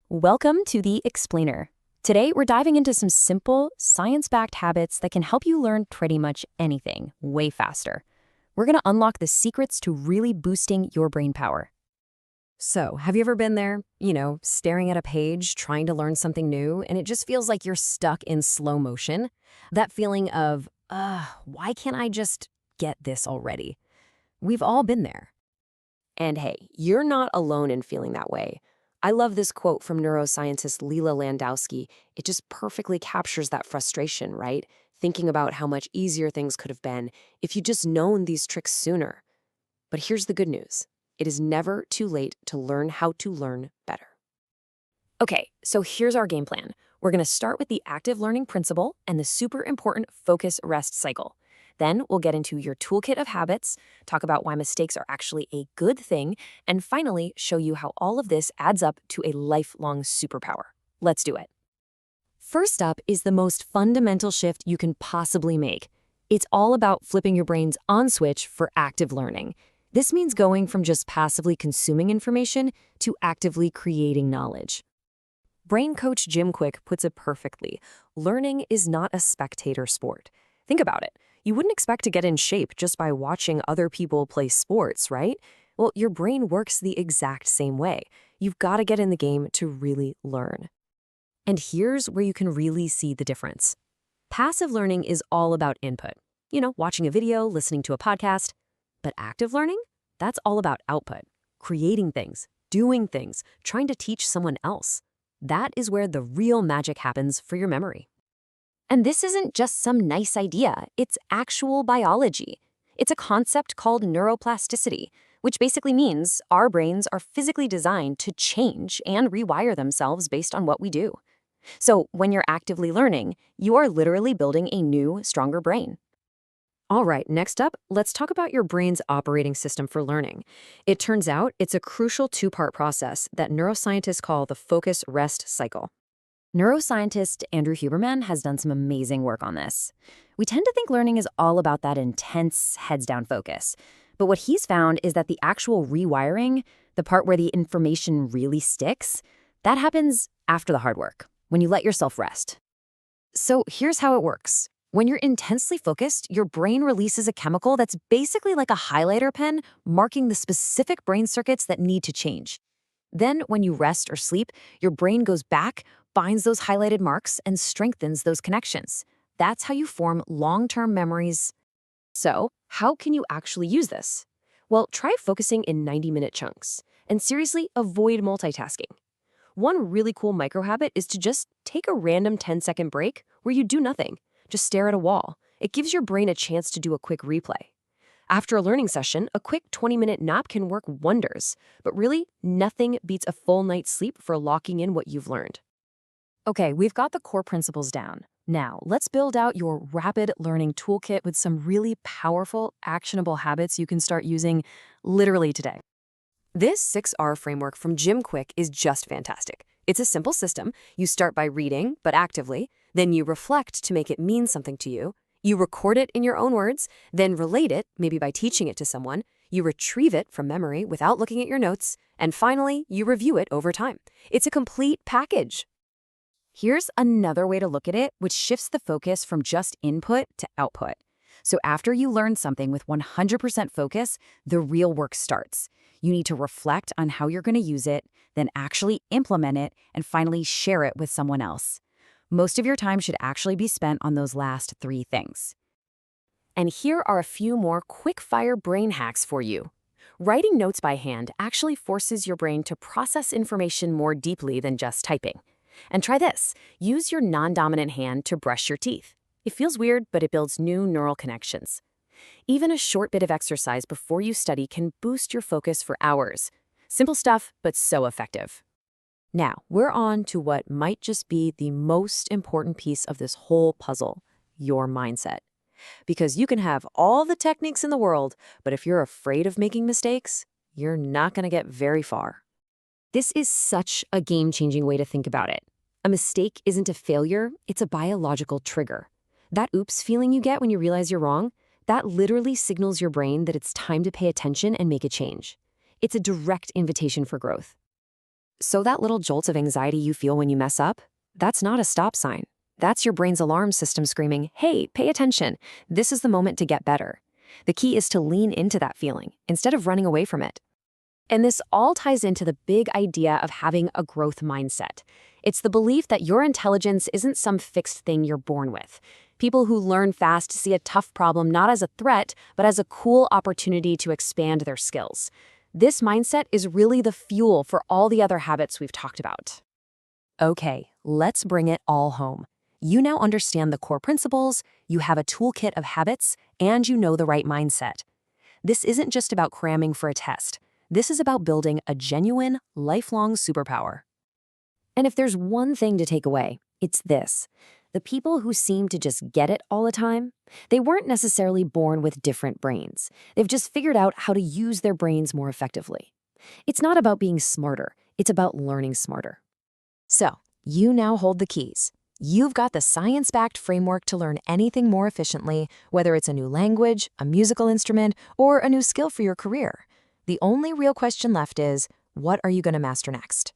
Welcome to The Explainer. Today, we're diving into some simple, science-backed habits that can help you learn pretty much anything way faster. We're going to unlock the secrets to really boosting your brain power. So, have you ever been there, staring at a page, trying to learn something new, and it just feels like you're stuck in slow motion? That feeling of, why can't I just get this already? We've all been there. And hey, you're not alone in feeling that way. I love this quote from neuroscientist Leela Landowski. It just perfectly captures that frustration, right? Thinking about how much easier things could have been if you'd just known these tricks sooner. But here's the good news. It is never too late to learn how to learn better. Okay, so here's our game plan. We're going to start with the active learning principle and the super important focus-rest cycle. Then we'll get into your toolkit of habits, talk about why mistakes are actually a good thing, and finally show you how all of this adds up to a lifelong superpower. Let's do it. First up is the most fundamental shift you can possibly make. It's all about flipping your brain's on switch for active learning. This means going from just passively consuming information to actively creating knowledge. Brain coach Jim Kwik puts it perfectly. Learning is not a spectator sport. Think about it. You wouldn't expect to get in shape just by watching other people play sports, right? Well, your brain works the exact same way. You've got to get in the game to really learn. And here's where you can really see the difference. Passive learning is all about input. Watching a video, listening to a podcast. But active learning? That's all about output. Creating things, doing things, trying to teach someone else. That is where the real magic happens for your memory. And this isn't just some nice idea, it's actual biology. It's a concept called neuroplasticity, which basically means our brains are physically designed to change and rewire themselves based on what we do. So when you're actively learning, you are literally building a new, stronger brain. All right, next up, let's talk about your brain's operating system for learning. It turns out it's a crucial two-part process that neuroscientists call the focus-rest cycle. Neuroscientist Andrew Huberman has done some amazing work on this. We tend to think learning is all about that intense, heads-down focus. But what he's found is that the actual rewiring, the part where the information really sticks, that happens after the hard work, when you let yourself rest. So here's how it works. When you're intensely focused, your brain releases a chemical that's basically like a highlighter pen marking the specific brain circuits that need to change. Then, when you rest or sleep, your brain goes back, finds those highlighted marks, and strengthens those connections. That's how you form long-term memories. So, how can you actually use this? Well, try focusing in 90-minute chunks. And seriously, avoid multitasking. One really cool micro-habit is to just take a random 10-second break where you do nothing. Just stare at a wall. It gives your brain a chance to do a quick replay. After a learning session, a quick 20-minute nap can work wonders. But really, nothing beats a full night's sleep for locking in what you've learned. Okay, we've got the core principles down. Now, let's build out your rapid learning toolkit with some really powerful, actionable habits you can start using literally today. This 6R framework from Jim Kwik is just fantastic. It's a simple system. You start by reading, but actively. Then you reflect to make it mean something to you. You record it in your own words, then relate it, maybe by teaching it to someone. You retrieve it from memory without looking at your notes. And finally, you review it over time. It's a complete package. Here's another way to look at it, which shifts the focus from just input to output. So after you learn something with 100% focus, the real work starts. You need to reflect on how you're going to use it, then actually implement it, and finally share it with someone else. Most of your time should actually be spent on those last 3 things. And here are a few more quick-fire brain hacks for you. Writing notes by hand actually forces your brain to process information more deeply than just typing. And try this. Use your non-dominant hand to brush your teeth. It feels weird, but it builds new neural connections. Even a short bit of exercise before you study can boost your focus for hours. Simple stuff, but so effective. Now, we're on to what might just be the most important piece of this whole puzzle, your mindset. Because you can have all the techniques in the world, but if you're afraid of making mistakes, you're not going to get very far. This is such a game-changing way to think about it. A mistake isn't a failure, it's a biological trigger. That oops feeling you get when you realize you're wrong, that literally signals your brain that it's time to pay attention and make a change. It's a direct invitation for growth. So that little jolt of anxiety you feel when you mess up, that's not a stop sign. That's your brain's alarm system screaming, hey, pay attention. This is the moment to get better. The key is to lean into that feeling instead of running away from it. And this all ties into the big idea of having a growth mindset. It's the belief that your intelligence isn't some fixed thing you're born with. People who learn fast see a tough problem not as a threat, but as a cool opportunity to expand their skills. This mindset is really the fuel for all the other habits we've talked about. Okay, let's bring it all home. You now understand the core principles, you have a toolkit of habits, and you know the right mindset. This isn't just about cramming for a test. This is about building a genuine, lifelong superpower. And if there's one thing to take away, it's this. The people who seem to just get it all the time, they weren't necessarily born with different brains. They've just figured out how to use their brains more effectively. It's not about being smarter, it's about learning smarter. So, you now hold the keys. You've got the science-backed framework to learn anything more efficiently, whether it's a new language, a musical instrument, or a new skill for your career. The only real question left is, what are you going to master next?